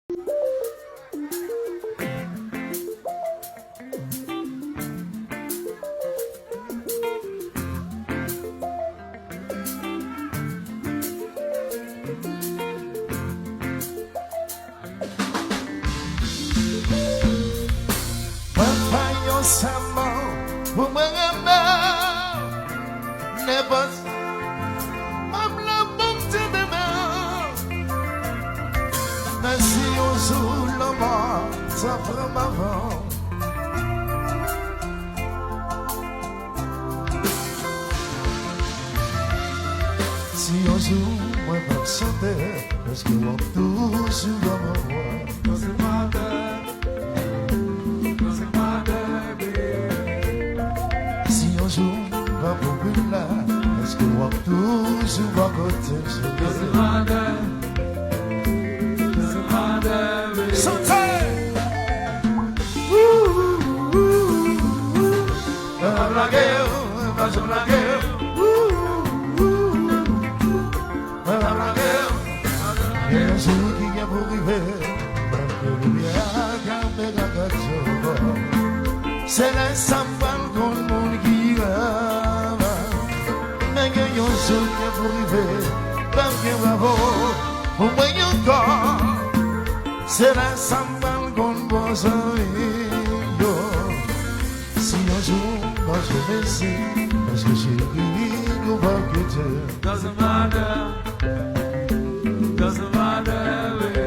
Si un jour, moi, je me sentais, parce que on toujours dans mon roi. Doesn't matter, baby. Si un jour, va pour une là, parce que on toujours à côté. Doesn't matter, baby. Sometimes, la guerre, la guerre. C'est la sambal qu'on monde qui va. Mais qu'il y a un jour qui est pour arriver, pas bien bravo, au moins encore. C'est la sambal qu'on bosse si un jour, moi je vais essayer, parce que j'ai ri, nous va quitter. Doesn't matter, baby.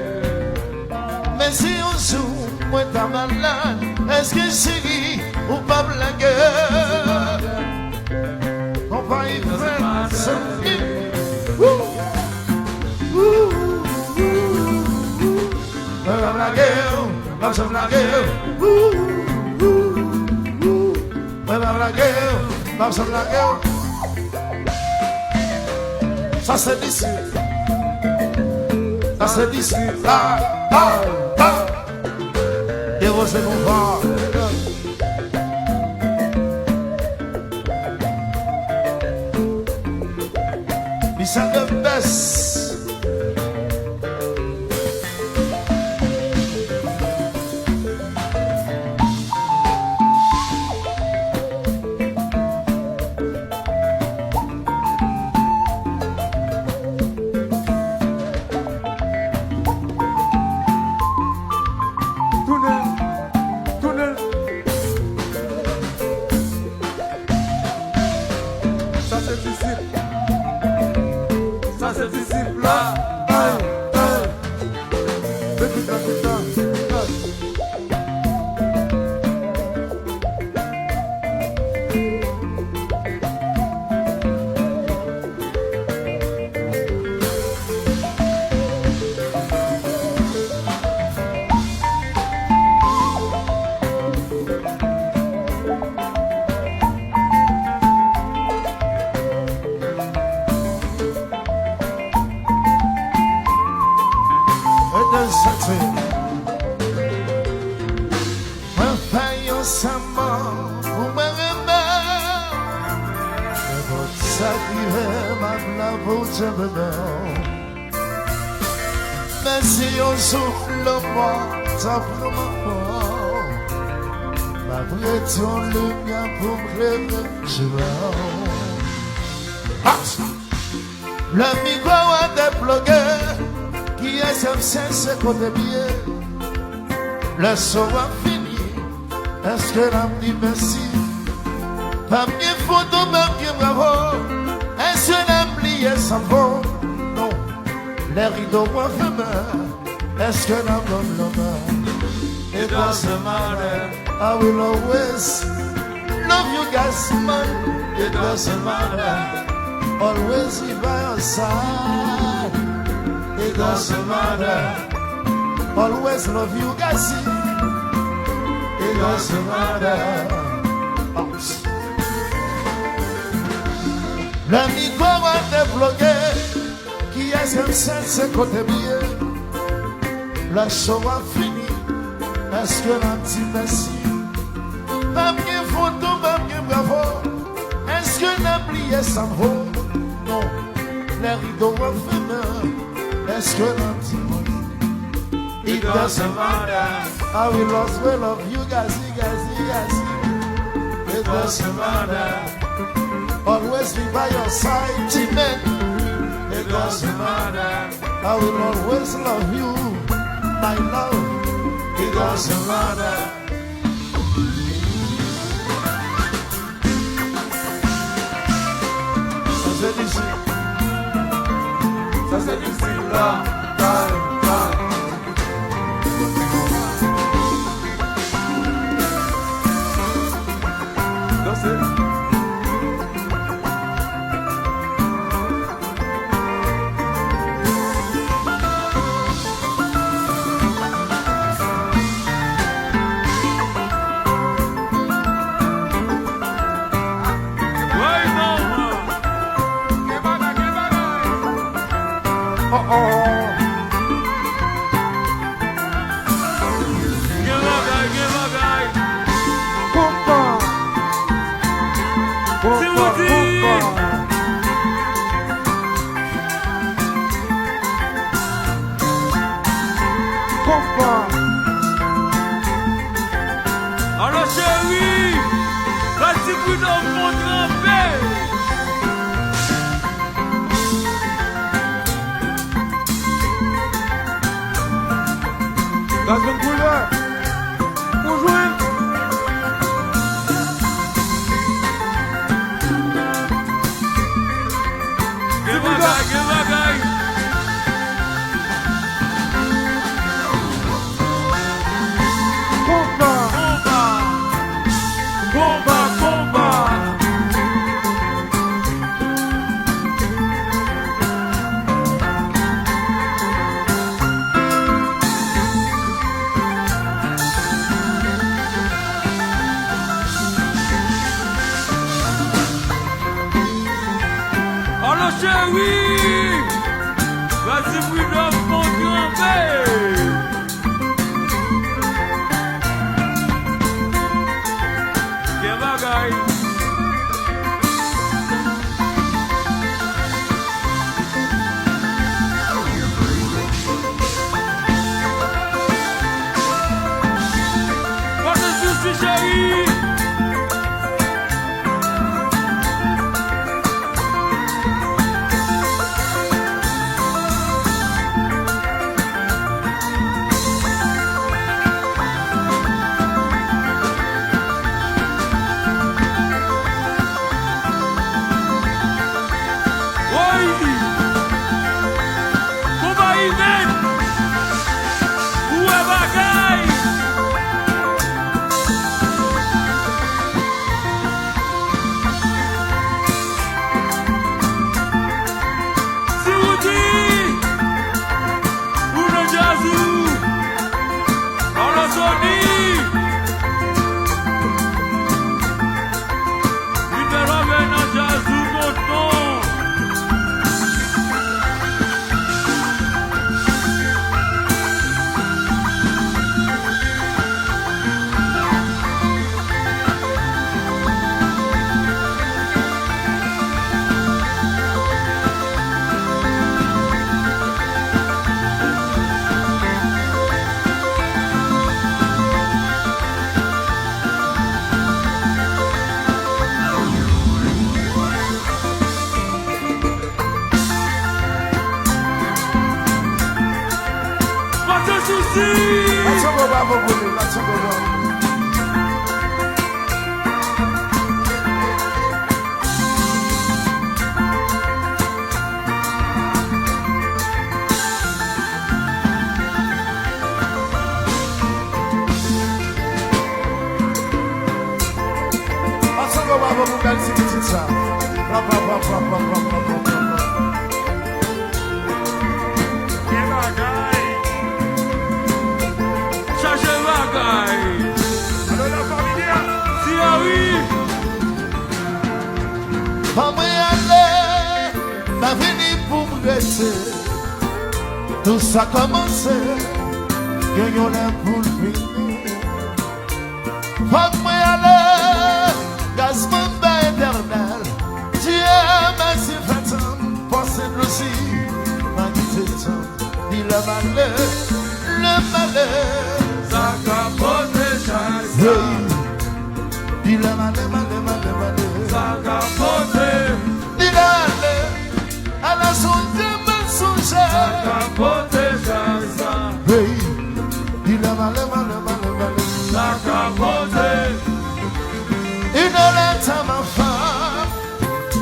Mais si un jour, moi t'as malade, est-ce que chérie ou pas blaguer? On va y faire ça. La guerre, la guerre. La guerre. Ça c'est d'ici. Ça c'est d'ici. Là, là, là. Et vous c'est mon vent. Listen to this. Tunnel. Ça c'est difficile. Ça c'est difficile là. Mais si on souffle le moi, ça prend ma mort. Ma vraie ton lumière pour me rêver, je vais. Le micro a débloqué, qui est ce côté bien. Le soir fini, est-ce que l'âme dit merci? Pas bien photo, pas bien bravo. Est-ce que l'âme plié s'en va? Non, les rideaux moi fermés. Est-ce que l'âme donne l'honneur? It doesn't matter. I will always love you guys, man. It doesn't matter. Always be by your side. It doesn't matter. Always love you guys. It doesn't matter. Le micro va débloqué. Qui est ce côté bien? La show a fini. Est-ce que l'on dit merci? Pas bien photo, pas bien bravo. Est-ce que l'oublié s'en vaut? Non, les rideaux ont fermés. Est-ce que l'on dit It doesn't matter. I will always love you, guys. It doesn't matter. Always be by your side, Amen. It doesn't matter. I will always love you, my love. It doesn't matter. Ça c'est difficile là. Alors chérie, vas-y plus dans mon grand-père. Dans une couleur. Pour jouer. Give a guy. Bomba. Alors chérie, vas-y plus dans mon grand-père. Tout ça commencé, gagnons la poule finie. Faut-moi aller, gazement bas éternel. Dieu merci fatum, pensez aussi, ma dit dit le malheur, le malheur. Ça capote chance. Il a malheur. Ça capote. Il a à la sonde mensonge. Ça capote chance. Il a malheur. Ça capote. Une lettre à ma femme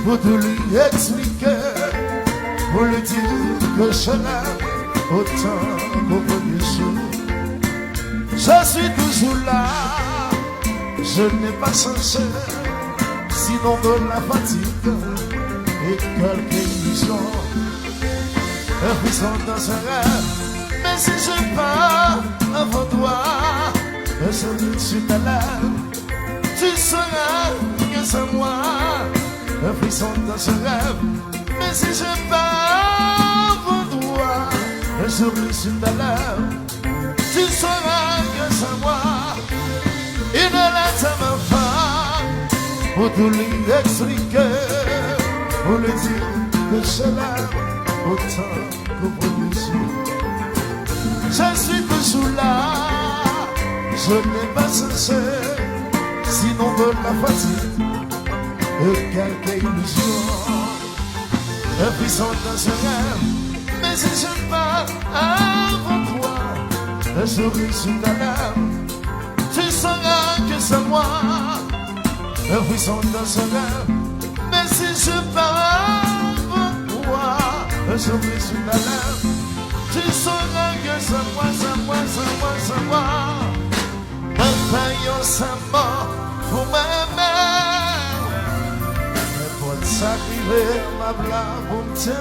pour te lui expliquer, pour lui dire que je l'aime autant qu'au premier jour. Je suis toujours là, je n'ai pas changé, sinon de la fatigue et quelques illusions. Un frisson dans un rêve, mais si je pars avant toi, je serai sur ta lèvre. Tu sauras que c'est moi, un frisson dans ce rêve. Mais si je pars pour toi, un sourire sur ta lèvre, tu sauras que c'est moi. Une lettre à ma femme pour tout lui expliquer, pour lui dire que je l'aime autant que pour lui suivre. Je suis toujours là, je n'ai pas cessé, sinon de la fatigue et quelques illusions. Un frisson dans ce rêve, mais si je pars avant toi, un sourire sur ta lèvre, tu sauras que c'est moi. Un frisson dans ce rêve, mais si je pars avant toi, un sourire sur ta lèvre, tu sauras que c'est moi, c'est moi, c'est moi, c'est moi. Payons sa mort pour ma mère, mais pour te sacrifier ma blague pour me tenir.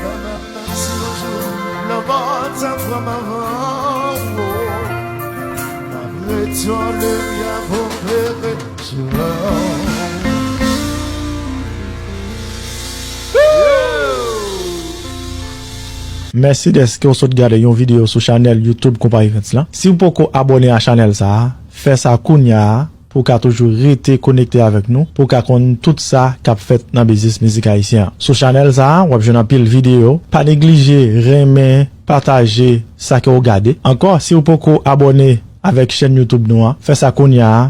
Même si le jour, le monde t'apprend ma voix, malgré toi, le bien pour pleurer sur l'homme. Merci d'être vous regardez une vidéo sur channel YouTube Comparaître là. Si vous pouvez abonner à channel ça, faites ça kounya pour qu'à toujours rester connecté avec nous, pour qu'à connaître tout ça qu'a fait dans business musique haïtien. Sur channel ça, vous avez une pile vidéo, pas négliger, remettre, partager ça que vous regardez. Encore si vous pouvez abonner avec chaîne YouTube nous, faites ça kounya.